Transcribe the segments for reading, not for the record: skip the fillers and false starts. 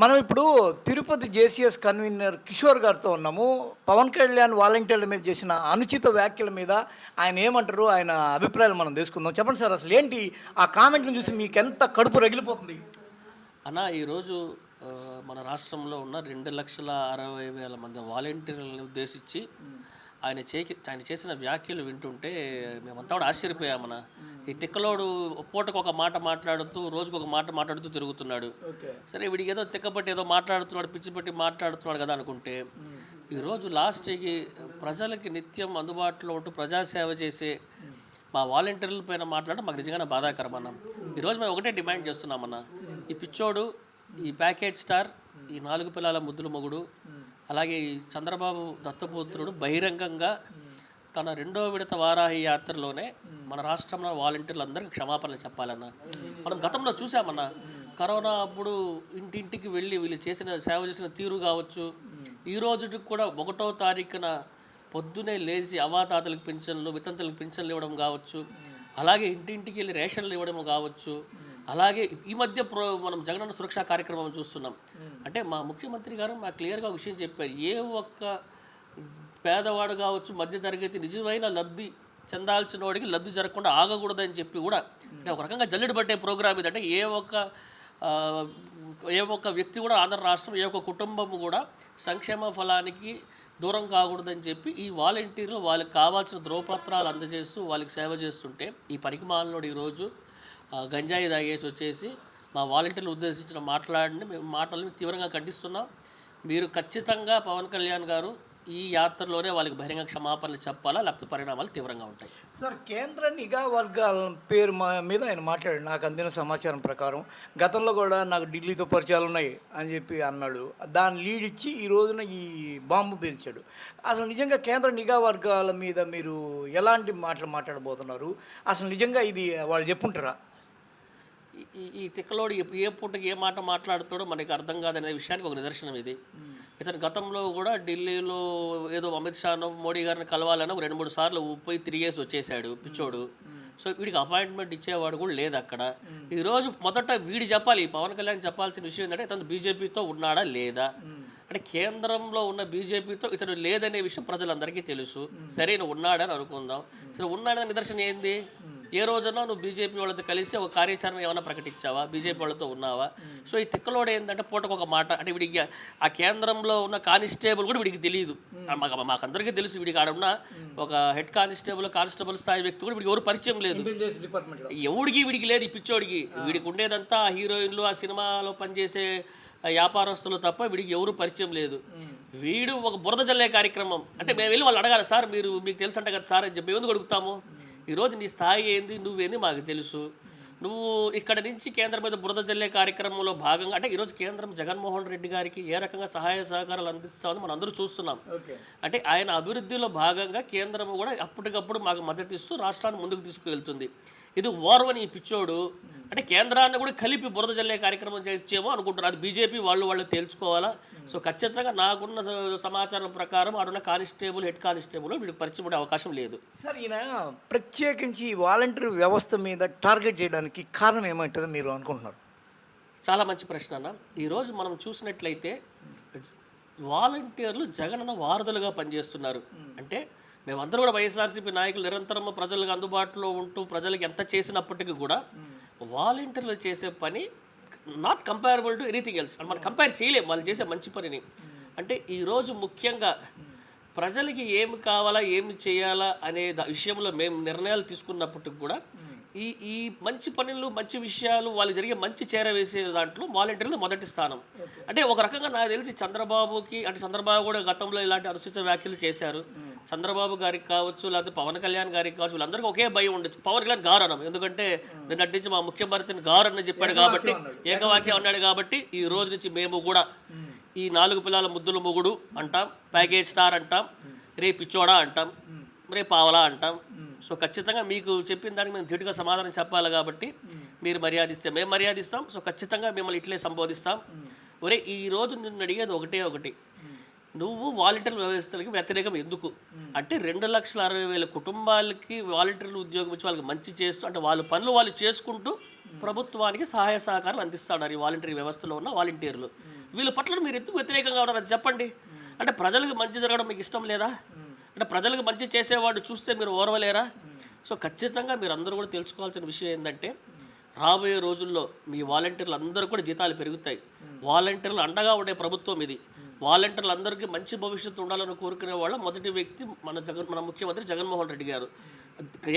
మనం ఇప్పుడు Tirupati JCS convener Kishore గారితో ఉన్నాము. పవన్ కళ్యాణ్ వాలంటీర్ల మీద చేసిన అనుచిత వ్యాఖ్యల మీద ఆయన ఏమంటారు? ఆయన అభిప్రాయాలు మనం తెలుసుకుందాం. చెప్పండి సార్, అసలు ఏంటి ఆ కామెంట్‌ని చూసి మీకెంత కడుపు రగిలిపోతుంది? అన్న ఈరోజు మన రాష్ట్రంలో ఉన్న 2,60,60,000 మంది వాలంటీర్లను ఉద్దేశించి ఆయన చేసిన వ్యాఖ్యలు వింటుంటే మేమంతా కూడా ఆశ్చర్యపోయామన్న. ఈ తిక్కలోడు పూటకు ఒక మాట మాట్లాడుతూ రోజుకు ఒక మాట మాట్లాడుతూ తిరుగుతున్నాడు. సరే వీడికి ఏదో తిక్కపట్టి ఏదో మాట్లాడుతున్నాడు, పిచ్చి పట్టి మాట్లాడుతున్నాడు కదా అనుకుంటే, ఈరోజు లాస్ట్కి ప్రజలకి నిత్యం అందుబాటులో ఉంటూ ప్రజాసేవ చేసే మా వాలంటీర్ల పైన మాట్లాడడం మాకు నిజంగానే బాధాకరం అన్న. ఈరోజు మేము ఒకటే డిమాండ్ చేస్తున్నామన్న, ఈ పిచ్చోడు, ఈ ప్యాకేజ్ స్టార్, ఈ 4 పిల్లల ముద్దుల మొగుడు, అలాగే ఈ చంద్రబాబు దత్తపుత్రుడు బహిరంగంగా తన 2వ విడత వారాహి యాత్రలోనే మన రాష్ట్రంలో వాలంటీర్లందరికీ క్షమాపణలు చెప్పాలన్న. మనం గతంలో చూసామన్న, కరోనా అప్పుడు ఇంటింటికి వెళ్ళి వీళ్ళు సేవ చేసిన తీరు కావచ్చు, ఈ రోజుకి కూడా 1వ తారీఖున పొద్దునే లేచి అవాతాతలకు పింఛన్లు, వితంతులకు పింఛన్లు ఇవ్వడం కావచ్చు, అలాగే ఇంటింటికి వెళ్ళి రేషన్లు ఇవ్వడం కావచ్చు, అలాగే ఈ మధ్య మనం జగనన్న సురక్ష కార్యక్రమం చూస్తున్నాం. అంటే మా ముఖ్యమంత్రి గారు మాకు క్లియర్గా ఒక విషయం చెప్పారు, ఏ ఒక్క పేదవాడు కావచ్చు, మధ్యతరగతి నిజమైన లబ్ధి చెందాల్సిన వాడికి లబ్ధి జరగకుండా ఆగకూడదని చెప్పి కూడా, అంటే ఒక రకంగా జల్లెడ పట్టే ప్రోగ్రామ్ ఇది. అంటే ఏ ఒక్క వ్యక్తి కూడా, ఆంధ్ర రాష్ట్రం ఏ ఒక్క కుటుంబం కూడా సంక్షేమ ఫలానికి దూరం కాకూడదని చెప్పి ఈ వాలంటీర్లు వాళ్ళకి కావాల్సిన ధ్రువపత్రాలు అందజేస్తూ వాళ్ళకి సేవ చేస్తుంటే, ఈ పనికిమాలినోడు ఈరోజు గంజాయి తాగేసి వచ్చేసి మా వాలంటీర్లు ఉద్దేశించిన మేము మాటలను తీవ్రంగా ఖండిస్తున్నాం. మీరు ఖచ్చితంగా పవన్ కళ్యాణ్ గారు ఈ యాత్రలోనే వాళ్ళకి బహిరంగ క్షమాపణలు చెప్పాలా, లేకపోతే పరిణామాలు తీవ్రంగా ఉంటాయి. సార్, కేంద్ర నిఘా వర్గాల పేరు మీద ఆయన మాట్లాడాడు. నాకు అందిన సమాచారం ప్రకారం గతంలో కూడా నాకు ఢిల్లీతో పరిచయాలు ఉన్నాయి అని చెప్పి అన్నాడు. దాన్ని లీడ్ ఇచ్చి ఈ రోజున ఈ బాంబు పేల్చాడు. అసలు నిజంగా కేంద్ర నిఘా వర్గాల మీద మీరు ఎలాంటి మాటలు మాట్లాడబోతున్నారు? అసలు నిజంగా ఇది వాళ్ళు చెప్పుంటారా? ఈ తిక్కలోడు ఏ పూటకి ఏ మాట మాట్లాడుతాడో మనకి అర్థం కాదనే విషయానికి ఒక నిదర్శనం ఇది. ఇతను గతంలో కూడా ఢిల్లీలో ఏదో అమిత్ షాను, మోడీ గారిని కలవాలని 2-3 సార్లు పోయి తిరిగేసి వచ్చేసాడు పిచ్చోడు. సో వీడికి అపాయింట్మెంట్ ఇచ్చేవాడు కూడా లేదు అక్కడ. ఈరోజు మొదట వీడు చెప్పాలి, పవన్ కళ్యాణ్ చెప్పాల్సిన విషయం ఏంటంటే, ఇతను బీజేపీతో ఉన్నాడా లేదా. అంటే కేంద్రంలో ఉన్న బీజేపీతో ఇతను లేదనే విషయం ప్రజలందరికీ తెలుసు. సరే, నువ్వు ఉన్నాడని అనుకుందాం. సరే, ఉన్నాడని నిదర్శనం ఏంది? ఏ రోజున నువ్వు బీజేపీ వాళ్ళతో కలిసి ఒక కార్యాచరణ ఏమైనా ప్రకటించావా? బీజేపీ వాళ్ళతో ఉన్నావా? సో ఈ తిక్కలోడు ఏంటంటే పూటకు ఒక మాట. అంటే వీడికి ఆ కేంద్రంలో ఉన్న కానిస్టేబుల్ కూడా వీడికి తెలియదు. మాకందరికీ తెలుసు, వీడికి ఆడ ఉన్న ఒక హెడ్ కానిస్టేబుల్ స్థాయి వ్యక్తి కూడా వీడికి ఎవరు పరిచయం లేదు. ఎవడికి వీడికి లేదు, ఈ పిచ్చోడికి. వీడికి ఉండేదంతా హీరోయిన్లు, ఆ సినిమాలో పనిచేసే వ్యాపారస్తులు తప్ప వీడికి ఎవరు పరిచయం లేదు. వీడు ఒక బురద జల్లే కార్యక్రమం. అంటే మేము వెళ్ళి వాళ్ళు అడగాలి, సార్ మీకు తెలుసు అంట కదా సార్ అని చెప్పి ఎందుకు అడుగుతాము? ఈరోజు నీ స్థాయి ఏంది, నువ్వేంది మాకు తెలుసు. నువ్వు ఇక్కడ నుంచి కేంద్రం మీద బురద జల్లే కార్యక్రమంలో భాగంగా, అంటే ఈరోజు కేంద్రం జగన్మోహన్ రెడ్డి గారికి ఏ రకంగా సహాయ సహకారాలు అందిస్తామని మనం అందరూ చూస్తున్నాం. అంటే ఆయన అభివృద్ధిలో భాగంగా కేంద్రం కూడా అప్పటికప్పుడు మాకు మద్దతు ఇస్తూ రాష్ట్రాన్ని ముందుకు తీసుకువెళ్తుంది. ఇది ఓర్వని ఈ పిచ్చోడు అంటే కేంద్రాన్ని కూడా కలిపి బురద జల్లే కార్యక్రమం చేసేమో అనుకుంటున్నారు. అది బీజేపీ వాళ్ళు తేల్చుకోవాలా. సో ఖచ్చితంగా నాకున్న సమాచారం ప్రకారం ఆడున్న హెడ్ కానిస్టేబుల్ వీడికి పరిచయం ఉండే అవకాశం లేదు. సార్, ఈయన ప్రత్యేకించి వాలంటీర్ వ్యవస్థ మీద టార్గెట్ చేయడానికి కారణం ఏమంటుందో మీరు అనుకుంటున్నారు? చాలా మంచి ప్రశ్న అన్న. ఈరోజు మనం చూసినట్లయితే వాలంటీర్లు జగనన్న వారధులుగా పనిచేస్తున్నారు. అంటే మేమందరూ కూడా వైఎస్ఆర్సీపీ నాయకులు నిరంతరం ప్రజలకు అందుబాటులో ఉంటూ ప్రజలకు ఎంత చేసినప్పటికీ కూడా వాలంటీర్లు చేసే పని not comparable to anything else. మనం కంపేర్ చేయలేము వాళ్ళు చేసే మంచి పనిని. అంటే ఈరోజు ముఖ్యంగా ప్రజలకి ఏమి కావాలా, ఏమి చేయాలా అనే విషయంలో మేము నిర్ణయాలు తీసుకున్నప్పటికి కూడా ఈ మంచి పనులు, మంచి విషయాలు, వాళ్ళు జరిగే మంచి చేరవేసే దాంట్లో వాలంటీర్లు మొదటి స్థానం. అంటే ఒక రకంగా నాకు తెలిసి చంద్రబాబు కూడా గతంలో ఇలాంటి అనుచిత వ్యాఖ్యలు చేశారు. చంద్రబాబు గారికి కావచ్చు, లేకపోతే పవన్ కళ్యాణ్ గారికి కావచ్చు, వీళ్ళందరికీ ఒకే భయం ఉండొచ్చు. పవన్ కళ్యాణ్ గారు అన్నాం, ఎందుకంటే నటించి మా ముఖ్యమంత్రిని గారు అని చెప్పాడు కాబట్టి, ఏకవాక్యం అన్నాడు కాబట్టి, ఈ రోజు నుంచి మేము కూడా ఈ 4 పిల్లల ముద్దుల మొగుడు అంటాం, ప్యాకేజ్ స్టార్ అంటాం, రే పిచ్చోడా అంటాం, రే పావలా అంటాం. సో ఖచ్చితంగా మీకు చెప్పిన దానికి మేము ధీటుగా సమాధానం చెప్పాలి కాబట్టి మీరు మర్యాదిస్తే మేము మర్యాదిస్తాం. సో ఖచ్చితంగా మిమ్మల్ని ఇట్లే సంబోధిస్తాం. ఒరే, ఈరోజు నిన్ను అడిగేది ఒకటి, నువ్వు వాలంటీర్ వ్యవస్థలకి వ్యతిరేకం ఎందుకు అంటే 2,60,60,000 కుటుంబాలకి వాలంటీర్లు ఉద్యోగం ఇచ్చి వాళ్ళకి మంచి చేస్తూ, అంటే వాళ్ళ పనులు వాళ్ళు చేసుకుంటూ ప్రభుత్వానికి సహాయ సహకారాలు అందిస్తున్నారు ఈ వాలంటరీ వ్యవస్థలో ఉన్న వాలంటీర్లు. వీళ్ళ పట్ల మీరు ఎందుకు వ్యతిరేకంగా ఉన్నారు అది చెప్పండి. అంటే ప్రజలకు మంచి జరగడం మీకు ఇష్టం లేదా? అంటే ప్రజలకు మంచి చేసేవాడు చూస్తే మీరు ఓర్వలేరా? సో ఖచ్చితంగా మీరు అందరూ కూడా తెలుసుకోవాల్సిన విషయం ఏంటంటే రాబోయే రోజుల్లో మీ వాలంటీర్లు అందరూ కూడా జీతాలు పెరుగుతాయి. వాలంటీర్లు అండగా ఉండే ప్రభుత్వం ఇది. వాలంటీర్లు అందరికీ మంచి భవిష్యత్తు ఉండాలని కోరుకునే వాళ్ళ మొదటి వ్యక్తి మన ముఖ్యమంత్రి జగన్మోహన్ రెడ్డి గారు.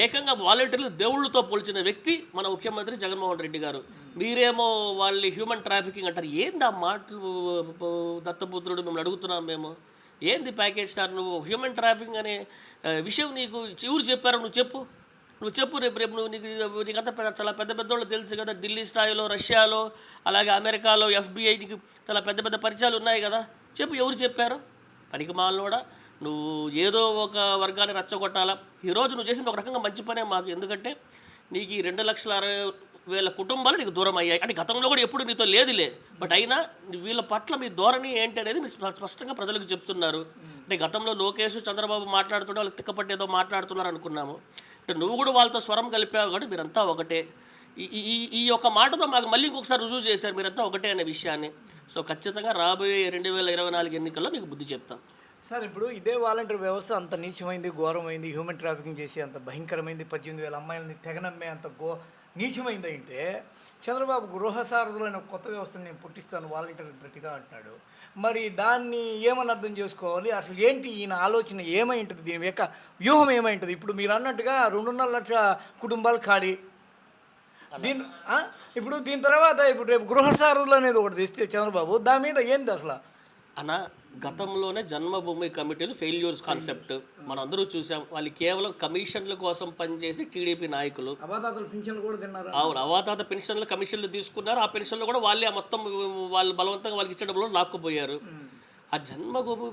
ఏకంగా వాలంటీర్లు దేవుళ్ళతో పోల్చిన వ్యక్తి మన ముఖ్యమంత్రి జగన్మోహన్ రెడ్డి గారు. మీరేమో వాళ్ళని హ్యూమన్ ట్రాఫికింగ్ అంటారు. ఏంది ఆ మాటలు దత్తపుత్రుడు? మిమ్మల్ని అడుగుతున్నాం మేము. ఏంది ప్యాకేజ్ స్టార్? నువ్వు హ్యూమన్ ట్రాఫికింగ్ అనే విషయం నీకు ఎవరు చెప్పారో నువ్వు చెప్పు. రేపు నువ్వు నీకంతా చాలా పెద్ద పెద్దోళ్ళు తెలుసు కదా. ఢిల్లీ స్థాయిలో, రష్యాలో, అలాగే అమెరికాలో FBI చాలా పెద్ద పెద్ద పరిచయాలు ఉన్నాయి కదా. చెప్పు, ఎవరు చెప్పారు? పనికి మాలనోడా, నువ్వు ఏదో ఒక వర్గాన్ని రచ్చగొట్టాలా. ఈరోజు నువ్వు చేసింది ఒక రకంగా మంచి పనే మాకు. ఎందుకంటే నీకు ఈ 2,60,000 కుటుంబాలు నీకు దూరం అయ్యాయి. అంటే గతంలో కూడా ఎప్పుడు నీతో లేదులే, బట్ అయినా వీళ్ళ పట్ల మీ ధోరణి ఏంటి అనేది మీరు స్పష్టంగా ప్రజలకు చెప్తున్నారు. అంటే గతంలో లోకేష్, చంద్రబాబు మాట్లాడుతుంటే వాళ్ళు తిక్కపట్టేదో మాట్లాడుతున్నారు అనుకున్నాము. అంటే నువ్వు కూడా వాళ్ళతో స్వరం కలిపావు కాబట్టి మీరంతా ఒకటే. ఈ యొక్క మాటతో మాకు మళ్ళీ ఇంకొకసారి రుజువు చేశారు మీరంతా ఒకటే అనే విషయాన్ని. సో ఖచ్చితంగా రాబోయే 2024 ఎన్నికల్లో మీకు బుద్ధి చెప్తాం. సార్, ఇప్పుడు ఇదే వాలంటీర్ వ్యవస్థ అంత నీచమైంది, ఘోరమైంది, హ్యూమన్ ట్రాఫికింగ్ చేసి అంత భయంకరమైంది, 18,000 అమ్మాయిలని తెగనమ్మే అంత నీచమైంది అంటే చంద్రబాబు గృహ సారథులైన కొత్త వ్యవస్థను నేను పుట్టిస్తాను వాలంటీర్ ప్రతిగా అంటున్నాడు. మరి దాన్ని ఏమని అర్థం చేసుకోవాలి? అసలు ఏంటి ఈయన ఆలోచన? ఏమై ఉంటుంది? దీని యొక్క వ్యూహం ఏమై ఉంటుంది? ఇప్పుడు మీరు అన్నట్టుగా 2.5 లక్షల కుటుంబాలు ఖాళీ. ఇప్పుడు దీని తర్వాత ఇప్పుడు రేపు గృహ సారథులు అనేది ఒకటి తెస్తే చంద్రబాబు దాని మీద ఏంది అసలు? అన్న, గతంలోనే జన్మభూమి కమిటీలు ఫెయిల్యూర్స్ కాన్సెప్ట్ మనం అందరూ చూసాం. వాళ్ళు కేవలం కమిషన్ల కోసం పనిచేసి టీడీపీ నాయకులు అవాతాతలు పెన్షన్లు కూడా తిన్నారు. అవును, అవాతాత పెన్షన్లు కమిషన్లు తీసుకున్నారు. ఆ పెన్షన్లు కూడా వాళ్ళే మొత్తం వాళ్ళు బలవంతంగా వాళ్ళకి ఇచ్చే డబ్బులు లాక్కుపోయారు. ఆ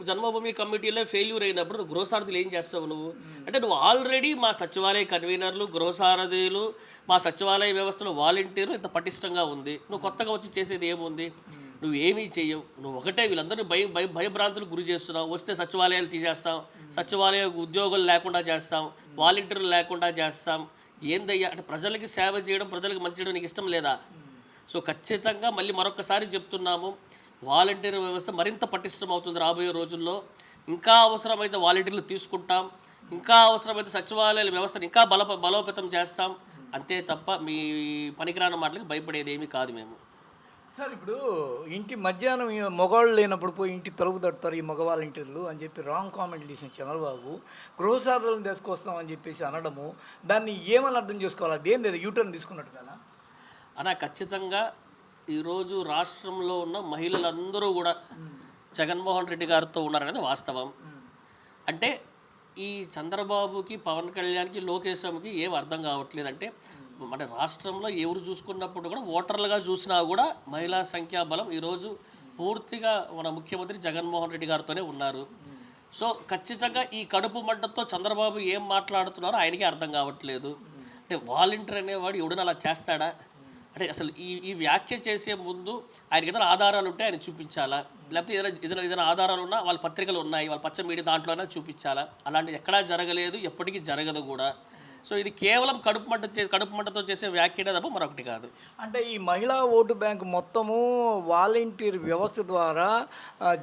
జన్మభూమి కమిటీలో ఫెయిల్యూర్ అయినప్పుడు గృహసారథులు ఏం చేస్తావు నువ్వు? అంటే నువ్వు ఆల్రెడీ మా సచివాలయ కన్వీనర్లు, గృహసారథులు, మా సచివాలయ వ్యవస్థలో వాలంటీర్లు ఇంత పటిష్టంగా ఉంది. నువ్వు కొత్తగా వచ్చి చేసేది ఏముంది? నువ్వు ఏమీ చెయ్యవు. నువ్వు ఒకటే వీళ్ళందరినీ భయభ్రాంతులకు గురి చేస్తున్నావు. వస్తే సచివాలయాలు తీసేస్తాం, సచివాలయ ఉద్యోగులు లేకుండా చేస్తాం, వాలంటీర్లు లేకుండా చేస్తాం. ఏందయ్యా అంటే ప్రజలకి సేవ చేయడం, ప్రజలకు మంచి చేయడం నీకు ఇష్టం లేదా? సో ఖచ్చితంగా మళ్ళీ మరొకసారి చెప్తున్నాము, వాలంటీర్ వ్యవస్థ మరింత పటిష్టం అవుతుంది రాబోయే రోజుల్లో. ఇంకా అవసరమైతే వాలంటీర్లు తీసుకుంటాం, ఇంకా అవసరమైతే సచివాలయాల వ్యవస్థను ఇంకా బలోపేతం చేస్తాం. అంతే తప్ప మీ పనికిరాని మాటలకు భయపడేది ఏమీ కాదు మేము. సార్, ఇప్పుడు ఇంటి మధ్యాహ్నం మగవాళ్ళు లేనప్పుడు పోయి ఇంటి తలుపు తడతారు ఈ మగ వాలంటీర్లు అని చెప్పి రాంగ్ కామెంట్ చేసిన చంద్రబాబు గృహ సాధనలు తీసుకొస్తామని చెప్పేసి అనడము, దాన్ని ఏమని అర్థం చేసుకోవాలి? అదేంది యూటర్న్ తీసుకున్నట్టు కదా అలా. ఖచ్చితంగా ఈరోజు రాష్ట్రంలో ఉన్న మహిళలందరూ కూడా జగన్మోహన్ రెడ్డి గారితో ఉన్నారనేది వాస్తవం. అంటే ఈ చంద్రబాబుకి, పవన్ కళ్యాణ్కి, లోకేశ్కి ఏం అర్థం కావట్లేదు. అంటే మన రాష్ట్రంలో ఎవరు చూసుకున్నప్పుడు కూడా ఓటర్లుగా చూసినా కూడా మహిళా సంఖ్యాబలం ఈరోజు పూర్తిగా మన ముఖ్యమంత్రి జగన్మోహన్ రెడ్డి గారితోనే ఉన్నారు. సో ఖచ్చితంగా ఈ కడుపు మంటతో చంద్రబాబు ఏం మాట్లాడుతున్నారో ఆయనకే అర్థం కావట్లేదు. అంటే వాలంటీర్ అనేవాడు ఎవడన్నా అలా చేస్తాడా? అంటే అసలు ఈ వ్యాఖ్య చేసే ముందు ఆయనకి ఏదైనా ఆధారాలు ఉంటే ఆయన చూపించాలా, లేకపోతే ఏదైనా ఆధారాలు ఉన్నా వాళ్ళ పత్రికలు ఉన్నాయి, వాళ్ళ పచ్చ మీడియా దాంట్లోనే చూపించాలా. అలాంటిది ఎక్కడా జరగలేదు, ఎప్పటికీ జరగదు కూడా. సో ఇది కేవలం కడుపు మంటతో చేసే వ్యాఖ్యనే తప్ప మరొకటి కాదు. అంటే ఈ మహిళా ఓటు బ్యాంక్ మొత్తము వాలంటీర్ వ్యవస్థ ద్వారా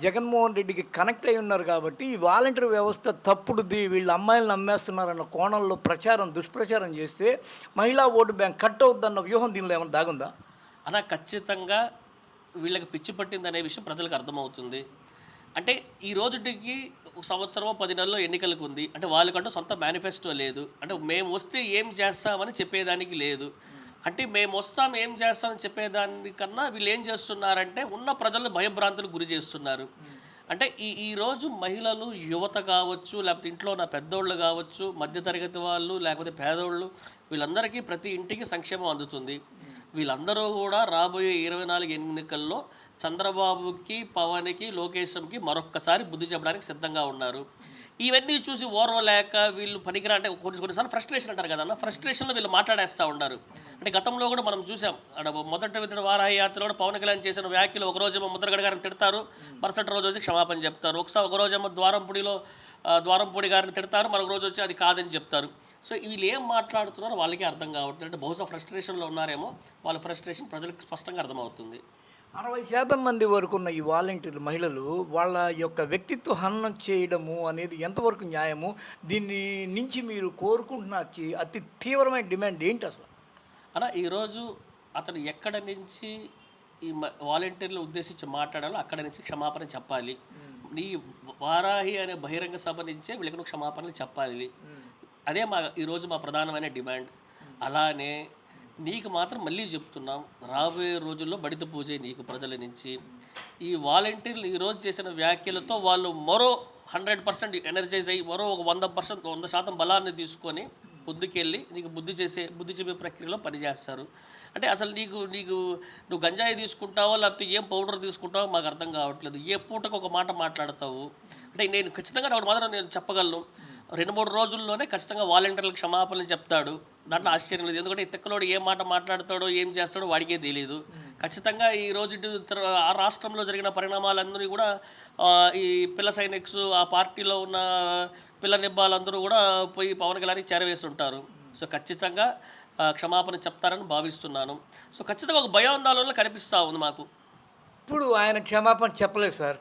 జగన్మోహన్ రెడ్డికి కనెక్ట్ అయి ఉన్నారు కాబట్టి ఈ వాలంటీర్ వ్యవస్థ తప్పుడుది, వీళ్ళు అమ్మాయిలను నమ్మేస్తున్నారన్న కోణంలో దుష్ప్రచారం చేస్తే మహిళా ఓటు బ్యాంక్ కట్ అవుద్దన్న వ్యూహం దీనిలో ఏమైనా దాగుందా? అలా ఖచ్చితంగా వీళ్ళకి పిచ్చి పట్టిందనే విషయం ప్రజలకు అర్థమవుతుంది. అంటే ఈ రోజుకి సంవత్సరమో 10 నెలల్లో ఎన్నికలకు ఉంది. అంటే వాళ్ళకంటూ సొంత మేనిఫెస్టో లేదు. అంటే మేము వస్తే ఏం చేస్తామని చెప్పేదానికి లేదు. అంటే మేము వస్తాం ఏం చేస్తామని చెప్పేదానికన్నా వీళ్ళు ఏం చేస్తున్నారంటే ఉన్న ప్రజలను భయభ్రాంతులకు గురి చేస్తున్నారు. అంటే ఈరోజు మహిళలు, యువత కావచ్చు, లేకపోతే ఇంట్లో ఉన్న పెద్దోళ్ళు కావచ్చు, మధ్యతరగతి వాళ్ళు, లేకపోతే పేదోళ్ళు, వీళ్ళందరికీ ప్రతి ఇంటికి సంక్షేమం అందుతుంది. వీళ్ళందరూ కూడా రాబోయే 24 ఎన్నికల్లో చంద్రబాబుకి, పవన్కి, లోకేశ్కి మరొక్కసారి బుద్ధి చెప్పడానికి సిద్ధంగా ఉన్నారు. ఇవన్నీ చూసి ఓర్వలేక వీళ్ళు పనికిరా అంటే కొన్నిసార్లు ఫ్రస్ట్రేషన్ అంటారు కదన్న, ఫ్రస్ట్రేషన్లో వీళ్ళు మాట్లాడేస్తూ ఉన్నారు. అంటే గతంలో కూడా మనం చూసాం, అక్కడ మొదటి విధంగా వారాహి యాత్రలో కూడా పవన్ కళ్యాణ్ చేసిన వ్యాఖ్యలు ఒక రోజేమో ముద్రగడ గారిని తిడతారు, మరుసటి రోజు వచ్చి క్షమాపణ చెప్తారు. ఒక రోజేమో ద్వారంపూడి గారిని తిడతారు, మరొక రోజు వచ్చి అది కాదని చెప్తారు. సో వీళ్ళు ఏం మాట్లాడుతున్నారో వాళ్ళకే అర్థం కావట్లేదు. అంటే బహుశా ఫ్రస్ట్రేషన్లో ఉన్నారేమో, వాళ్ళ ఫ్రస్ట్రేషన్ ప్రజలకు స్పష్టంగా అర్థమవుతుంది. 60% మంది వరకు ఉన్న ఈ వాలంటీర్లు మహిళలు వాళ్ళ యొక్క వ్యక్తిత్వ హననం చేయడము అనేది ఎంతవరకు న్యాయము? దీన్ని నుంచి మీరు కోరుకుంటున్న అతి తీవ్రమైన డిమాండ్ ఏంటి అసలు? అలా ఈరోజు అతను ఎక్కడ నుంచి ఈ వాలంటీర్లు ఉద్దేశించి మాట్లాడాలో అక్కడ నుంచి క్షమాపణ చెప్పాలి. నీ వారాహి అనే బహిరంగ సభ నుంచే వీళ్ళకి క్షమాపణలు చెప్పాలి. అదే ఈరోజు మా ప్రధానమైన డిమాండ్. అలానే నీకు మాత్రం మళ్ళీ చెప్తున్నాం, రాబోయే రోజుల్లో బడిత పూజ నీకు ప్రజల నుంచి. ఈ వాలంటీర్లు ఈరోజు చేసిన వ్యాఖ్యలతో వాళ్ళు మరో 100% ఎనర్జైజ్ అయ్యి మరో ఒక 100% బలాన్ని తీసుకొని ముందుకెళ్ళి నీకు బుద్ధి చెప్పే ప్రక్రియలో పనిచేస్తారు. అంటే అసలు నువ్వు గంజాయి తీసుకుంటావో లేకపోతే ఏం పౌడర్ తీసుకుంటావో మాకు అర్థం కావట్లేదు. ఏ పూటకు ఒక మాట మాట్లాడతావు అంటే నేను ఖచ్చితంగా ఒకటి మాత్రం నేను చెప్పగలను, 2-3 రోజుల్లోనే ఖచ్చితంగా వాలంటీర్లకు క్షమాపణలు చెప్తాడు. దాంట్లో ఆశ్చర్యం లేదు. ఎందుకంటే ఈ తెక్కలోడు ఏ మాట మాట్లాడతాడో ఏం చేస్తాడో వాడికే తెలియదు. ఖచ్చితంగా ఈ రోజు ఆ రాష్ట్రంలో జరిగిన పరిణామాలందరూ కూడా ఈ పిల్ల సైనిక్స్, ఆ పార్టీలో ఉన్న పిల్ల నిబ్బాలందరూ కూడా పోయి పవన్ కళ్యాణ్కి చేరవేస్తుంటారు. సో ఖచ్చితంగా క్షమాపణ చెప్తారని భావిస్తున్నాను. సో ఖచ్చితంగా ఒక భయాందోళనలో కనిపిస్తూ ఉంది మాకు. ఇప్పుడు ఆయన క్షమాపణ చెప్పలేదు సార్.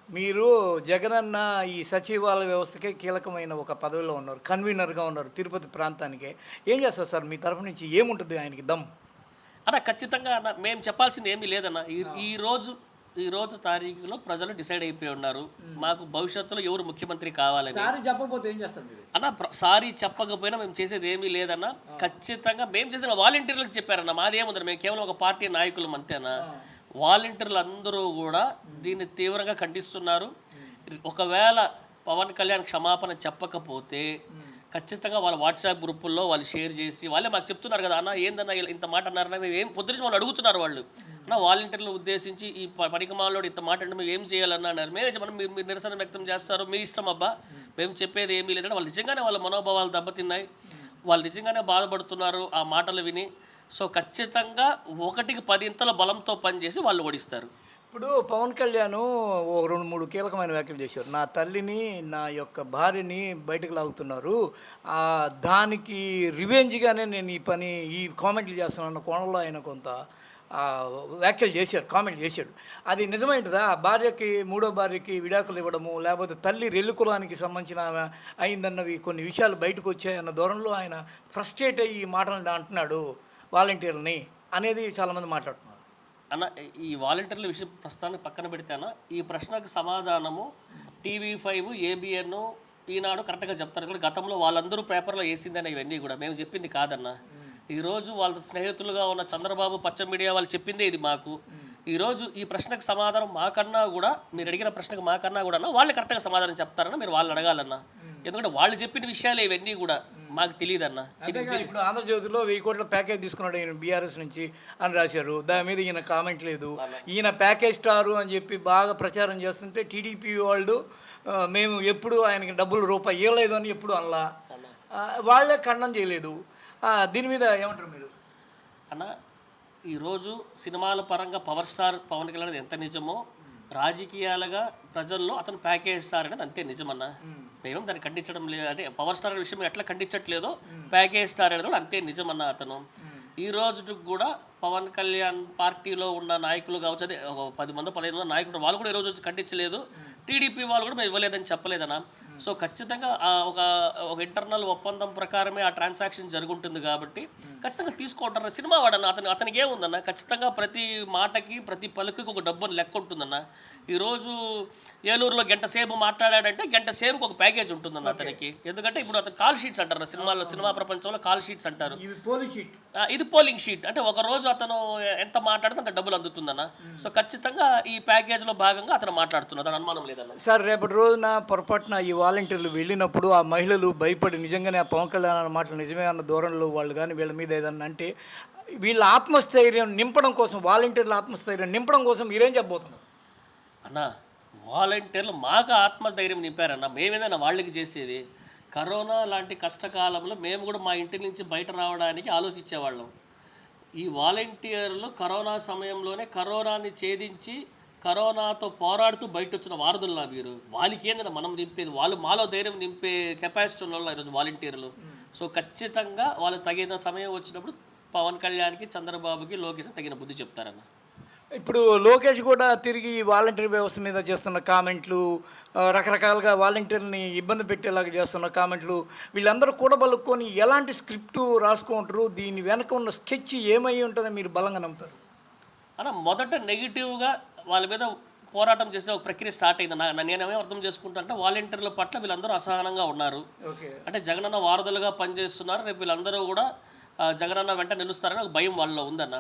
మీరు జగనన్న ఈ సచివాలయ వ్యవస్థకే కీలకమైన ఒక పదవిలో ఉన్నారు, కన్వీనర్గా ఉన్నారు తిరుపతి ప్రాంతానికే. ఏం చేస్తారు సార్ మీ తరఫు నుంచి? ఏముంటుంది ఆయనకి దమ్ అన్న? ఖచ్చితంగా అన్న మేము చెప్పాల్సింది ఏమీ లేదన్న. ఈ రోజు తారీఖులో ప్రజలు డిసైడ్ అయిపోయి ఉన్నారు మాకు భవిష్యత్తులో ఎవరు ముఖ్యమంత్రి కావాలని. చెప్పకపోతే ఏం చేస్తారు అన్న? సారీ చెప్పకపోయినా మేము చేసేది ఏమీ లేదన్న. ఖచ్చితంగా మేము చేసిన వాలంటీర్లకు చెప్పారన్న, మాది ఏముందన్న, మేము కేవలం ఒక పార్టీ నాయకులం అంతేనా. వాలంటీర్లు అందరూ కూడా దీన్ని తీవ్రంగా ఖండిస్తున్నారు. ఒకవేళ పవన్ కళ్యాణ్ క్షమాపణ చెప్పకపోతే ఖచ్చితంగా వాళ్ళ వాట్సాప్ గ్రూపుల్లో వాళ్ళు షేర్ చేసి వాళ్ళే మాకు చెప్తున్నారు కదా, అన్న ఏందన్నా ఇంత మాట అన్నారన్నా, మేము ఏం పొద్దున వాళ్ళు అడుగుతున్నారు వాళ్ళు, అన్న వాలంటీర్లు ఉద్దేశించి ఈ పనికిమాలలో ఇంత మాట అంటే మేము ఏం చేయాలన్నా అన్నారు. మేమే చెప్పండి, మీరు నిరసన వ్యక్తం చేస్తారు, మీ ఇష్టం అబ్బా, మేము చెప్పేది ఏమీ లేదంటే వాళ్ళు నిజంగానే వాళ్ళ మనోభావాలు దెబ్బతిన్నాయి, వాళ్ళు నిజంగానే బాధపడుతున్నారు ఆ మాటలు విని. సో ఖచ్చితంగా 1కి 10 ఇంతల బలంతో పనిచేసి వాళ్ళు ఓడిస్తారు. ఇప్పుడు పవన్ కళ్యాణ్ 2-3 కీలకమైన వ్యాఖ్యలు చేశారు. నా తల్లిని, నా యొక్క భార్యని బయటకు లాగుతున్నారు, దానికి రివెంజ్గానే నేను ఈ కామెంట్లు చేస్తున్నాను కోణంలో ఆయన కొంత వ్యాఖ్యలు చేశారు, కామెంట్ చేశాడు. అది నిజమైంటుందా? ఆ భార్యకి, 3వ భార్యకి విడాకులు ఇవ్వడము, లేకపోతే తల్లి రెల్లు కులానికి సంబంధించిన అయిందన్నవి కొన్ని విషయాలు బయటకు వచ్చాయన్న ధోరణిలో ఆయన ఫ్రస్ట్రేట్ అయ్యి ఈ మాటలు అంటున్నాడు వాలంటీర్లని అనేది చాలామంది మాట్లాడుతున్నారు. అన్న, ఈ వాలంటీర్ల విషయం ప్రస్తుతానికి పక్కన పెడితేనా, ఈ ప్రశ్నకు సమాధానము TV5, ABN, ఈనాడు కరెక్ట్గా చెప్తారు. కూడా గతంలో వాళ్ళందరూ పేపర్లో వేసిందని ఇవన్నీ కూడా మేము చెప్పింది కాదన్న. ఈరోజు వాళ్ళ స్నేహితులుగా ఉన్న చంద్రబాబు, పచ్చ మీడియా వాళ్ళు చెప్పిందే ఇది మాకు. ఈరోజు ఈ ప్రశ్నకు సమాధానం మాకన్నా కూడా, మీరు అడిగిన ప్రశ్నకు మాకన్నా కూడా వాళ్ళు కరెక్ట్గా సమాధానం చెప్తారన్న, మీరు వాళ్ళు అడగాలన్నా. ఎందుకంటే వాళ్ళు చెప్పిన విషయాలు ఇవన్నీ కూడా మాకు తెలియదన్న. ఇప్పుడు ఆంధ్రజ్యోతిలో 1000 కోట్ల ప్యాకేజ్ తీసుకున్నాడు ఈయన బీఆర్ఎస్ నుంచి అని రాశారు. దాని మీద ఈయన కామెంట్ లేదు. ఈయన ప్యాకేజ్ స్టారు అని చెప్పి బాగా ప్రచారం చేస్తుంటే టీడీపీ వాళ్ళు మేము ఎప్పుడు ఆయనకి రూపాయి ఇవ్వలేదు అని ఎప్పుడు అనలా, వాళ్ళే ఖండన చేయలేదు. దీని మీద ఏమంటారు మీరు? అన్న, ఈరోజు సినిమాల పరంగా పవర్ స్టార్ పవన్ కళ్యాణ్ అనేది ఎంత నిజమో, రాజకీయాలుగా ప్రజల్లో అతను ప్యాకేజ్ స్టార్ అనేది అంతే నిజమన్నా. మేము దాన్ని ఖండించడం లేదు. అంటే పవర్ స్టార్ విషయం ఎట్లా ఖండించట్లేదో ప్యాకేజ్ స్టార్ అనేది కూడా అంతే నిజమన్నా. అతను ఈ రోజుకి కూడా పవన్ కళ్యాణ్ పార్టీలో ఉన్న నాయకులు కావచ్చు, అదే ఒక 10 మంది 15 మంది నాయకులు వాళ్ళు కూడా ఈరోజు వచ్చి ఖండించలేదు. టీడీపీ వాళ్ళు కూడా మేము ఇవ్వలేదని చెప్పలేదన్నా. సో ఖచ్చితంగా ఒక ఇంటర్నల్ ఒప్పందం ప్రకారమే ఆ ట్రాన్సాక్షన్ జరుగుంటుంది కాబట్టి ఖచ్చితంగా తీసుకుంటారు. సినిమా వాడన్న, అతనికి ఏముందన్న, ఖచ్చితంగా ప్రతి మాటకి ప్రతి పలుకుకి ఒక డబ్బుని లెక్క ఉంటుందన్న. ఈరోజు ఏలూరులో గంట సేపు మాట్లాడాడంటే గంట సేపుకి ఒక ప్యాకేజ్ ఉంటుందన్న అతనికి. ఎందుకంటే ఇప్పుడు అతను కాల్ షీట్స్ అంటారు సినిమా ప్రపంచంలో, కాల్ షీట్స్ అంటారు. ఇది పోలింగ్ షీట్. అంటే ఒక రోజు అతను ఎంత మాట్లాడితే అంత డబ్బులు అందుతుందన్న. సో ఖచ్చితంగా ఈ ప్యాకేజ్లో భాగంగా అతను మాట్లాడుతున్నాడు, అని అనుమానం లేదన్న. సార్, రేపటి రోజున పొరపాటున ఈ వాలంటీర్లు వెళ్ళినప్పుడు ఆ మహిళలు భయపడి నిజంగానే ఆ పవన్ కళ్యాణ్ అన్న మాటలు నిజమే అన్న ధోరణిలో వాళ్ళు కానీ వీళ్ళ మీద ఏదన్నా అంటే, వీళ్ళ ఆత్మస్థైర్యం నింపడం కోసం, వాలంటీర్ల ఆత్మస్థైర్యం నింపడం కోసం మీరేం చెప్పబోతున్నారు అన్న? వాలంటీర్లు మాకు ఆత్మధైర్యం నింపారన్న. మేమేదైనా వాళ్ళకి చేసేది. కరోనా లాంటి కష్టకాలంలో మేము కూడా మా ఇంటి నుంచి బయట రావడానికి ఆలోచించేవాళ్ళం. ఈ వాలంటీర్లు కరోనా సమయంలోనే కరోనాని ఛేదించి కరోనాతో పోరాడుతూ బయట వచ్చిన వారధుల్లా వీరు. వాళ్ళకి ఏంటంటే మనం నింపేది, వాళ్ళు మాలో ధైర్యం నింపే కెపాసిటీ ఉన్న వాళ్ళు ఈరోజు వాలంటీర్లు. సో ఖచ్చితంగా వాళ్ళు తగిన సమయం వచ్చినప్పుడు పవన్ కళ్యాణ్కి, చంద్రబాబుకి, లోకేష్ తగిన బుద్ధి చెప్తారన్న. ఇప్పుడు లోకేష్ కూడా తిరిగి వాలంటీర్ వ్యవస్థ మీద చేస్తున్న కామెంట్లు, రకరకాలుగా వాలంటీర్ని ఇబ్బంది పెట్టేలాగా చేస్తున్న కామెంట్లు, వీళ్ళందరూ కూడబలుక్కొని ఎలాంటి స్క్రిప్టు రాసుకుంటారు, దీని వెనక ఉన్న స్కెచ్ ఏమై ఉంటుందో మీరు బలంగా నమ్ముతారు? అన్న మొదట నెగిటివ్గా వాళ్ళ మీద పోరాటం చేసే ఒక ప్రక్రియ స్టార్ట్ అయింది. నేనేమో అర్థం చేసుకుంటా అంటే వాలంటీర్ల పట్ల వీళ్ళందరూ అసహనంగా ఉన్నారు. ఓకే. అంటే జగనన్న వారధులుగా పనిచేస్తున్నారు, రేపు వీళ్ళందరూ కూడా జగనన్న వెంట నిలుస్తారని ఒక భయం వాళ్ళలో ఉందన్న.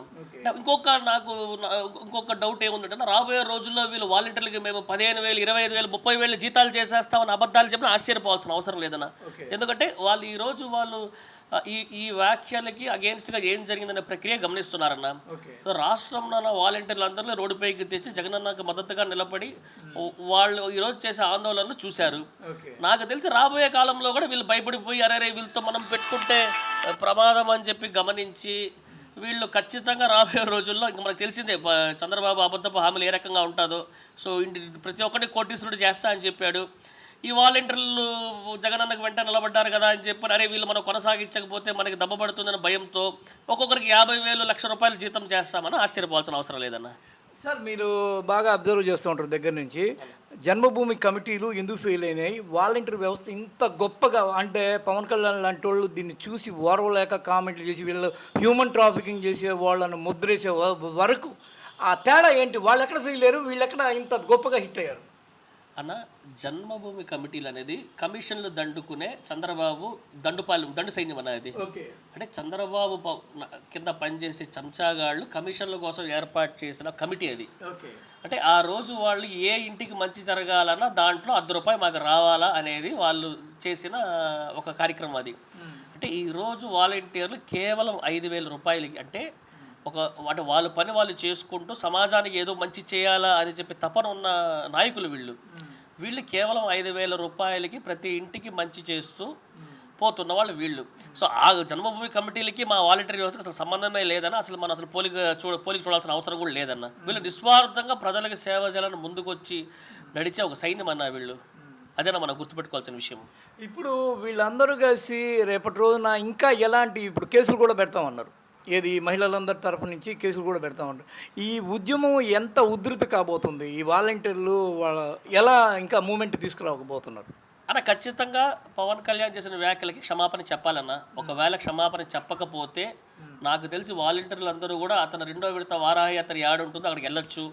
ఇంకొక డౌట్ ఏముందంటే రాబోయే రోజుల్లో వీళ్ళు వాలంటీర్లకి మేము 15,000, 25,000, 30,000 జీతాలు చేసేస్తామని అబద్ధాలు చెప్పిన ఆశ్చర్యపోవాల్సిన అవసరం లేదన్న. ఎందుకంటే వాళ్ళు ఈరోజు వాళ్ళు ఈ వ్యాఖ్యలకి అగేన్స్ట్గా ఏం జరిగిందనే ప్రక్రియ గమనిస్తున్నారన్న. సో రాష్ట్రంలో వాలంటీర్లు అందరినీ రోడ్డుపైకి తెచ్చి జగనన్నకు మద్దతుగా నిలబడి వాళ్ళు ఈరోజు చేసే ఆందోళనలు చూశారు. నాకు తెలిసి రాబోయే కాలంలో కూడా వీళ్ళు భయపడిపోయి అరే వీళ్ళతో మనం పెట్టుకుంటే ప్రమాదం అని చెప్పి గమనించి వీళ్ళు ఖచ్చితంగా రాబోయే రోజుల్లో ఇంకా మనకు తెలిసిందే చంద్రబాబు అబద్ధపు హామీలు ఏ రకంగా ఉంటుందో. సో ప్రతి ఒక్కటి కోటీశ్వరుడు చేస్తా అని చెప్పాడు. ఈ వాలంటీర్లు జగనన్నకు వెంట నిలబడ్డారు కదా అని చెప్పి అరే వీళ్ళు మనం కొనసాగించకపోతే మనకి దెబ్బ పడుతుందని భయంతో ఒక్కొక్కరికి 50,000, ₹1,00,000 జీతం చేస్తామని ఆశ్చర్యపోవాల్సిన అవసరం లేదన్న. సార్ మీరు బాగా అబ్జర్వ్ చేస్తూ ఉంటారు దగ్గర నుంచి, జన్మభూమి కమిటీలు ఎందుకు ఫెయిల్ అయినాయి, వాలంటీర్ వ్యవస్థ ఇంత గొప్పగా అంటే పవన్ కళ్యాణ్ లాంటి వాళ్ళు దీన్ని చూసి ఓర్వలేక కామెంట్లు చేసి వీళ్ళు హ్యూమన్ ట్రాఫికింగ్ చేసే వాళ్ళను ముద్రేసే వరకు ఆ తేడా ఏంటి? వాళ్ళు ఎక్కడ ఫెయిల్ అయ్యారు, వీళ్ళు ఎక్కడ ఇంత గొప్పగా హిట్ అయ్యారు? అన్న జన్మభూమి కమిటీలు అనేది కమిషన్లు దండుకునే చంద్రబాబు దండు సైన్యం అన్నది. అంటే చంద్రబాబు కింద పనిచేసే చెంచాగాళ్ళు కమిషన్ల కోసం ఏర్పాటు చేసిన కమిటీ అది. అంటే ఆ రోజు వాళ్ళు ఏ ఇంటికి మంచి జరగాలన్నా దాంట్లో ₹10 మాకు రావాలా అనేది వాళ్ళు చేసిన ఒక కార్యక్రమం అది. అంటే ఈరోజు వాలంటీర్లు కేవలం ₹5,000 అంటే అంటే వాళ్ళ పని వాళ్ళు చేసుకుంటూ సమాజానికి ఏదో మంచి చేయాలా అని చెప్పి తపన ఉన్న నాయకులు వీళ్ళు కేవలం ₹5,000 ప్రతి ఇంటికి మంచి చేస్తూ పోతున్న వాళ్ళు వీళ్ళు. సో ఆ జన్మభూమి కమిటీలకి మా వాలంటీర్ వ్యవస్థకు అసలు సంబంధమే లేదన్న. అసలు పోలిక చూడాల్సిన అవసరం కూడా లేదన్న. వీళ్ళు నిస్వార్థంగా ప్రజలకు సేవ చేయాలని ముందుకొచ్చి నడిచే ఒక సైన్యం అన్న వీళ్ళు. అదేనా మనం గుర్తుపెట్టుకోవాల్సిన విషయం. ఇప్పుడు వీళ్ళందరూ కలిసి రేపటి రోజున ఇంకా ఎలాంటి ఇప్పుడు కేసులు కూడా పెడతామన్నారు, ఏది మహిళలందరి తరఫు నుంచి కేసులు కూడా పెడతామన్నారు. ఈ ఉద్యమం ఎంత ఉధృతి కాబోతుంది, ఈ వాలంటీర్లు ఎలా ఇంకా మూమెంట్ తీసుకురాకపోతున్నారు అన్న? ఖచ్చితంగా పవన్ కళ్యాణ్ చేసిన వ్యాఖ్యలకి క్షమాపణ చెప్పాలన్న. ఒకవేళ క్షమాపణ చెప్పకపోతే నాకు తెలిసి వాలంటీర్లు అందరూ కూడా అతను 2వ విడత వారాహి అతను యాడుంటుందో అక్కడికి వెళ్ళొచ్చు,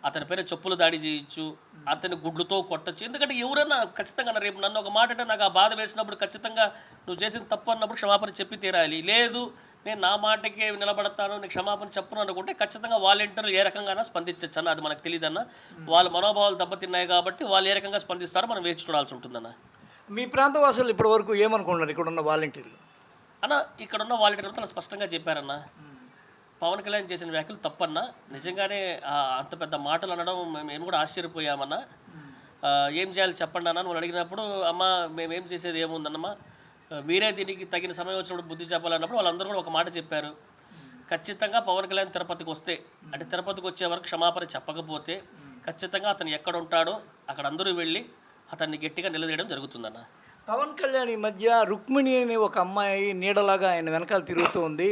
అతని పైన చెప్పులు దాడి చేయొచ్చు, అతని గుడ్లతో కొట్టచ్చు. ఎందుకంటే ఎవరైనా ఖచ్చితంగా రేపు నన్ను ఒక మాట అంటే నాకు ఆ బాధ వేసినప్పుడు ఖచ్చితంగా నువ్వు చేసిన తప్పు అన్నప్పుడు క్షమాపణ చెప్పి తీరాలి. లేదు నేను నా మాటకే నిలబడతాను, నేను క్షమాపణ చెప్పను అనుకుంటే ఖచ్చితంగా వాలంటీర్లు ఏ రకంగా స్పందించచ్చు అన్న. అది మనకు తెలియదన్న. వాళ్ళ మనోభావాలు దెబ్బతిన్నాయి కాబట్టి వాళ్ళు ఏ రకంగా స్పందిస్తారో మనం వేచి చూడాల్సి ఉంటుందన్న. మీ ప్రాంత వాసులు ఇప్పటి వరకు ఏమనుకుంటున్నారు ఇక్కడ ఉన్న వాలంటీర్లు? అన్న ఇక్కడ ఉన్న వాలంటీర్లు చాలా స్పష్టంగా చెప్పారన్న, పవన్ కళ్యాణ్ చేసిన వ్యాఖ్యలు తప్పన్నా. నిజంగానే అంత పెద్ద మాటలు అనడం మేము కూడా ఆశ్చర్యపోయామన్నా. ఏం చేయాలి చెప్పండి అన్న వాళ్ళు అడిగినప్పుడు, అమ్మ మేమేం చేసేది ఏముందన్నమ్మా, మీరే దీనికి తగిన సమయం వచ్చినప్పుడు బుద్ధి చెప్పాలన్నప్పుడు వాళ్ళందరూ కూడా ఒక మాట చెప్పారు. ఖచ్చితంగా పవన్ కళ్యాణ్ తిరుపతికి వస్తే అంటే తిరుపతికి వచ్చే వరకు క్షమాపణ చెప్పకపోతే ఖచ్చితంగా అతను ఎక్కడ ఉంటాడో అక్కడ అందరూ వెళ్ళి అతన్ని గట్టిగా నిలదీయడం జరుగుతుందన్న. పవన్ కళ్యాణ్ ఈ మధ్య రుక్మిణి అనే ఒక అమ్మాయి నీడలాగా ఆయన వెనకాల తిరుగుతూ ఉంది.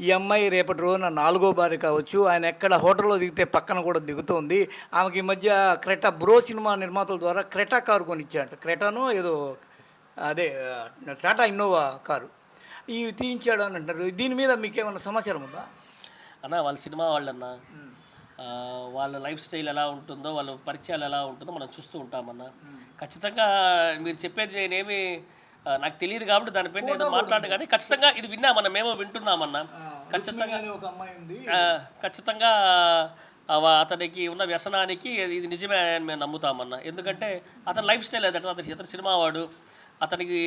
ఈ అమ్మాయి రేపటి రోజున 4వ భార్య కావచ్చు. ఆయన ఎక్కడ హోటల్లో దిగితే పక్కన కూడా దిగుతుంది. ఆమెకి ఈ మధ్య క్రెటా బ్రో సినిమా నిర్మాతల ద్వారా క్రెటా కారు కొనిచ్చాడు. క్రెటానో ఏదో అదే టాటా ఇన్నోవా కారు ఇవి తీయించాడు అని అంటారు. దీని మీద మీకేమన్నా సమాచారం ఉందా అన్న? వాళ్ళ సినిమా వాళ్ళన్నా వాళ్ళ లైఫ్ స్టైల్ ఎలా ఉంటుందో, వాళ్ళ పరిచయాలు ఎలా ఉంటుందో మనం చూస్తూ ఉంటామన్నా. ఖచ్చితంగా మీరు చెప్పేది నేనేమి నాకు తెలియదు కాబట్టి దానిపైన నేను మాట్లాడను, కానీ ఖచ్చితంగా ఇది విన్నామన్నా, మేము వింటున్నామన్నా. ఖచ్చితంగా అతనికి ఉన్న వ్యసనానికి ఇది నిజమే అని మేము నమ్ముతామన్నా. ఎందుకంటే అతని లైఫ్ స్టైల్ అది. అతను సినిమా వాడు, అతనికి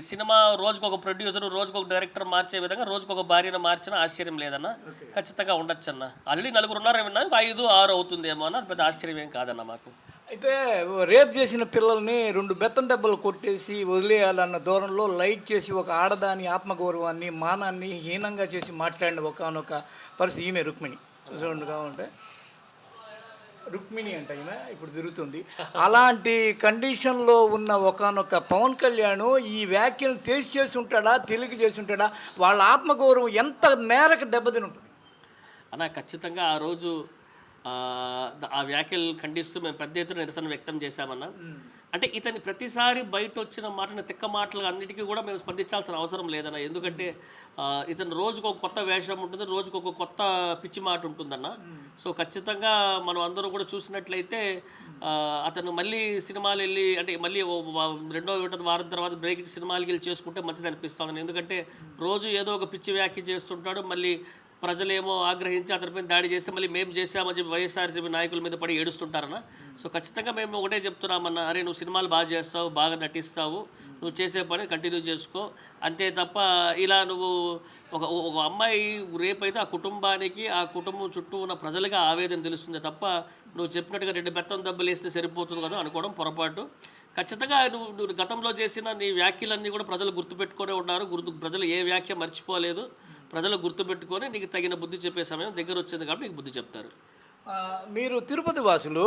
సినిమా రోజుకొక ప్రొడ్యూసర్, రోజుకొక డైరెక్టర్ మార్చే విధంగా రోజుకొక భార్యను మార్చినా ఆశ్చర్యం లేదన్న. ఖచ్చితంగా ఉండొచ్చు అన్న. ఆల్రెడీ 4 ఉన్నారని విన్నా, 5, 6 అవుతుందేమో అన్న. పెద్ద ఆశ్చర్యం ఏం కాదన్న మాకు. అయితే రేప్ చేసిన పిల్లల్ని 2 బెత్తం దెబ్బలు కొట్టేసి వదిలేయాలన్న దూరంలో లైట్ చేసి ఒక ఆడదాని ఆత్మగౌరవాన్ని, మానాన్ని హీనంగా చేసి మాట్లాడిన ఒకానొక పరిస్థితి ఈమె రుక్మిణి. చూడండి కావాలంటే రుక్మిణి అంటే ఈమె ఇప్పుడు తిరుగుతుంది. అలాంటి కండిషన్‌లో ఉన్న ఒకానొక పవన్ కళ్యాణ్ ఈ వ్యాఖ్యలను చేసి ఉంటాడా? తెలియక చేసి ఉంటాడా? వాళ్ళ ఆత్మగౌరవం ఎంత మేరకు దెబ్బతిని ఉంటుంది? అన్న ఖచ్చితంగా ఆ రోజు ఆ వ్యాఖ్యలు ఖండిస్తూ మేము పెద్ద ఎత్తున నిరసన వ్యక్తం చేశామన్నా. అంటే ఇతని ప్రతిసారి బయట వచ్చిన మాటని తిక్క మాటలు అన్నిటికీ కూడా మేము స్పందించాల్సిన అవసరం లేదన్న. ఎందుకంటే ఇతను రోజుకు ఒక కొత్త వేషం ఉంటుంది, రోజుకు ఒక కొత్త పిచ్చి మాట ఉంటుందన్న. సో ఖచ్చితంగా మనం అందరూ కూడా చూసినట్లయితే అతను మళ్ళీ సినిమాలు వెళ్ళి అంటే మళ్ళీ రెండో వారం తర్వాత బ్రేక్ ఇచ్చి సినిమాలకి వెళ్ళి చేసుకుంటే మంచిది అనిపిస్తుంది. ఎందుకంటే రోజు ఏదో ఒక పిచ్చి వ్యాఖ్య చేస్తుంటాడు. మళ్ళీ ప్రజలేమో ఆగ్రహించి అతనిపైన దాడి చేస్తే మళ్ళీ మేము చేసామని చెప్పి వైఎస్ఆర్సీపీ నాయకుల మీద పడి ఏడుస్తుంటారన్న. సో ఖచ్చితంగా మేము ఒకటే చెప్తున్నామన్నా, అరే నువ్వు సినిమాలు బాగా చేస్తావు, బాగా నటిస్తావు, నువ్వు చేసే పని కంటిన్యూ చేసుకో, అంతే తప్ప ఇలా నువ్వు ఒక అమ్మాయి రేపు అయితే ఆ కుటుంబానికి, ఆ కుటుంబం చుట్టూ ఉన్న ప్రజలకి ఆవేదన తెలుస్తుంది తప్ప నువ్వు చెప్పినట్టుగా 2 బెత్తం దెబ్బలు వేస్తే సరిపోతుంది కదా అనుకోవడం పొరపాటు. ఖచ్చితంగా నువ్వు గతంలో చేసిన నీ వ్యాఖ్యలన్నీ కూడా ప్రజలు గుర్తుపెట్టుకునే ఉన్నారు. ప్రజలు ఏ వ్యాఖ్య మర్చిపోలేదు. ప్రజలు గుర్తుపెట్టుకొని నీకు తగిన బుద్ధి చెప్పే సమయం దగ్గర వచ్చింది కాబట్టి నీకు బుద్ధి చెప్తారు. మీరు తిరుపతి వాసులు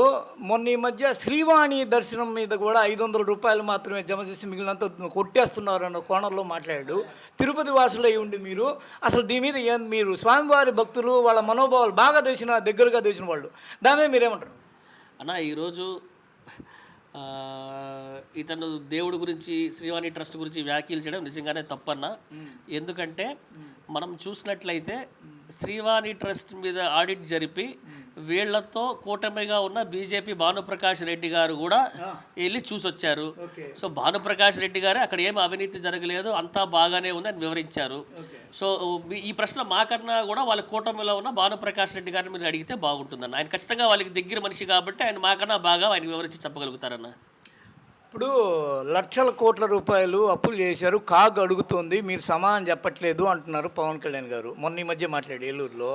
మొన్న ఈ మధ్య శ్రీవాణి దర్శనం మీద కూడా 500 రూపాయలు మాత్రమే జమ చేసి మిగిలినంత కొట్టేస్తున్నారు అన్న కోణంలో మాట్లాడాడు. తిరుపతి వాసులు అయి ఉండి మీరు అసలు దీని మీద మీరు స్వామివారి భక్తులు వాళ్ళ మనోభావాలు బాగా దగ్గరగా తెలిసిన వాళ్ళు, దాని మీద మీరేమంటారు? అన్న ఈరోజు ఇతను దేవుడి గురించి, శ్రీవాణి ట్రస్ట్ గురించి వ్యాఖ్యలు చేయడం నిజంగానే తప్పన్న. ఎందుకంటే మనం చూసినట్లయితే శ్రీవాణి ట్రస్ట్ మీద ఆడిట్ జరిపి వీళ్లతో కూటమిగా ఉన్న బీజేపీ భానుప్రకాష్ రెడ్డి గారు కూడా వెళ్ళి చూసొచ్చారు. సో భానుప్రకాష్ రెడ్డి గారే అక్కడ ఏమి అవినీతి జరగలేదు, అంతా బాగానే ఉంది అని వివరించారు. సో ఈ ప్రశ్న మాకన్నా కూడా వాళ్ళ కూటమిలో ఉన్న భానుప్రకాష్ రెడ్డి గారిని మీరు అడిగితే బాగుంటుందన్న. ఆయన ఖచ్చితంగా వాళ్ళకి దగ్గర మనిషి కాబట్టి ఆయన మాకన్నా బాగా ఆయన వివరించి చెప్పగలుగుతారన్న. ఇప్పుడు లక్షల కోట్ల రూపాయలు అప్పులు చేశారు, కాగ్ అడుగుతోంది, మీరు సమాధానం చెప్పట్లేదు అంటున్నారు పవన్ కళ్యాణ్ గారు. మొన్న ఈ మధ్య మాట్లాడి ఏలూరులో.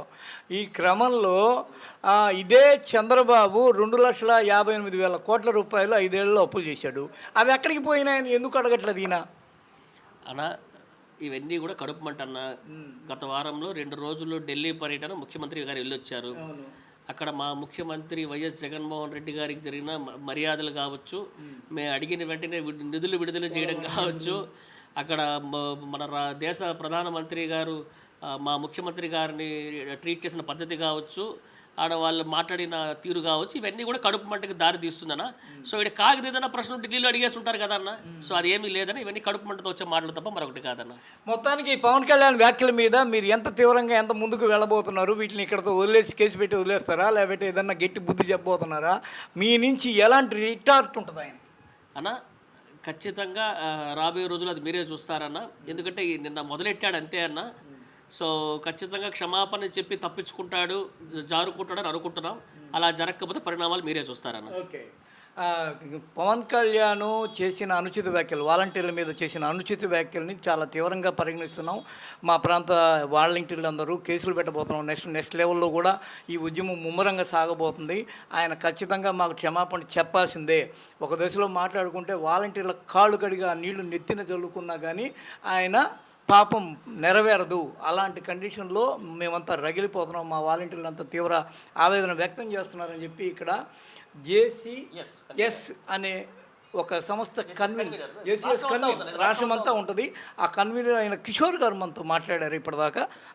ఈ క్రమంలో ఇదే చంద్రబాబు 2,58,000 కోట్ల రూపాయలు 5 ఏళ్లలో అప్పులు చేశాడు. అవి ఎక్కడికి పోయినాయని ఎందుకు అడగట్లేదు ఈయన? అన్న ఇవన్నీ కూడా కడుపుమంట అన్న. గత వారంలో 2 రోజులు ఢిల్లీ పర్యటన ముఖ్యమంత్రి గారు వెళ్ళొచ్చారు. అక్కడ మా ముఖ్యమంత్రి వైఎస్ జగన్మోహన్ రెడ్డి గారికి జరిగిన మర్యాదలు కావచ్చు, మేము అడిగిన వెంటనే నిధులు విడుదల చేయడం కావచ్చు, అక్కడ మన దేశ ప్రధానమంత్రి గారు మా ముఖ్యమంత్రి గారిని ట్రీట్ చేసిన పద్ధతి కావచ్చు, ఆడవాళ్ళు మాట్లాడిన తీరు కావచ్చు, ఇవన్నీ కూడా కడుపు మంటకి దారి తీస్తుందన్న. సో ఇక్కడ కాగిదేదన్న ప్రశ్న ఢిల్లీలో అడిగేసి ఉంటారు కదన్న. సో అది ఏమీ లేదని, ఇవన్నీ కడుపు మంటతో వచ్చే మాటలు తప్ప మరొకటి కాదన్న. మొత్తానికి పవన్ కళ్యాణ్ వ్యాఖ్యల మీద మీరు ఎంత తీవ్రంగా ఎంత ముందుకు వెళ్ళబోతున్నారు? వీటిని ఇక్కడతో వదిలేసి కేసు పెట్టి వదిలేస్తారా, లేకపోతే ఏదన్నా గట్టి బుద్ధి చెప్పబోతున్నారా? మీ నుంచి ఎలాంటి రిటార్ట్ ఉంటుంది ఆయన అన్న? ఖచ్చితంగా రాబోయే రోజులు అది మీరే చూస్తారన్న. ఎందుకంటే నిన్న మొదలెట్టాడు అంతే అన్న. సో ఖచ్చితంగా క్షమాపణ చెప్పి తప్పించుకుంటాడు, జారుకుంటాడని అనుకుంటున్నాం. అలా జరగకపోతే పరిణామాలు మీరే చూస్తారన్న. ఓకే. పవన్ కళ్యాణ్ చేసిన అనుచిత వ్యాఖ్యలు, వాలంటీర్ల మీద చేసిన అనుచిత వ్యాఖ్యలని చాలా తీవ్రంగా పరిగణిస్తున్నాం. మా ప్రాంత వాలంటీర్లందరూ కేసులు పెట్టబోతున్నాం. నెక్స్ట్ లెవెల్లో కూడా ఈ ఉద్యమం ముమ్మరంగా సాగబోతుంది. ఆయన ఖచ్చితంగా మాకు క్షమాపణ చెప్పాల్సిందే. ఒక దశలో మాట్లాడుకుంటే వాలంటీర్ల కాళ్ళు కడిగా నీళ్లు నెత్తిన చల్లుకున్నా కానీ ఆయన పాపం నెరవేరదు. అలాంటి కండిషన్లో మేమంతా రగిలిపోతున్నాం. మా వాలంటీర్లు అంతా తీవ్ర ఆవేదన వ్యక్తం చేస్తున్నారని చెప్పి ఇక్కడ జేసీఎస్ అనే ఒక సంస్థ కన్వీనర్, జేసీఎస్ కన్వీనర్ రాష్ట్రం అంతా ఉంటుంది. ఆ కన్వీనర్ అయిన కిషోర్ గారు మనతో మాట్లాడారు ఇప్పటిదాకా.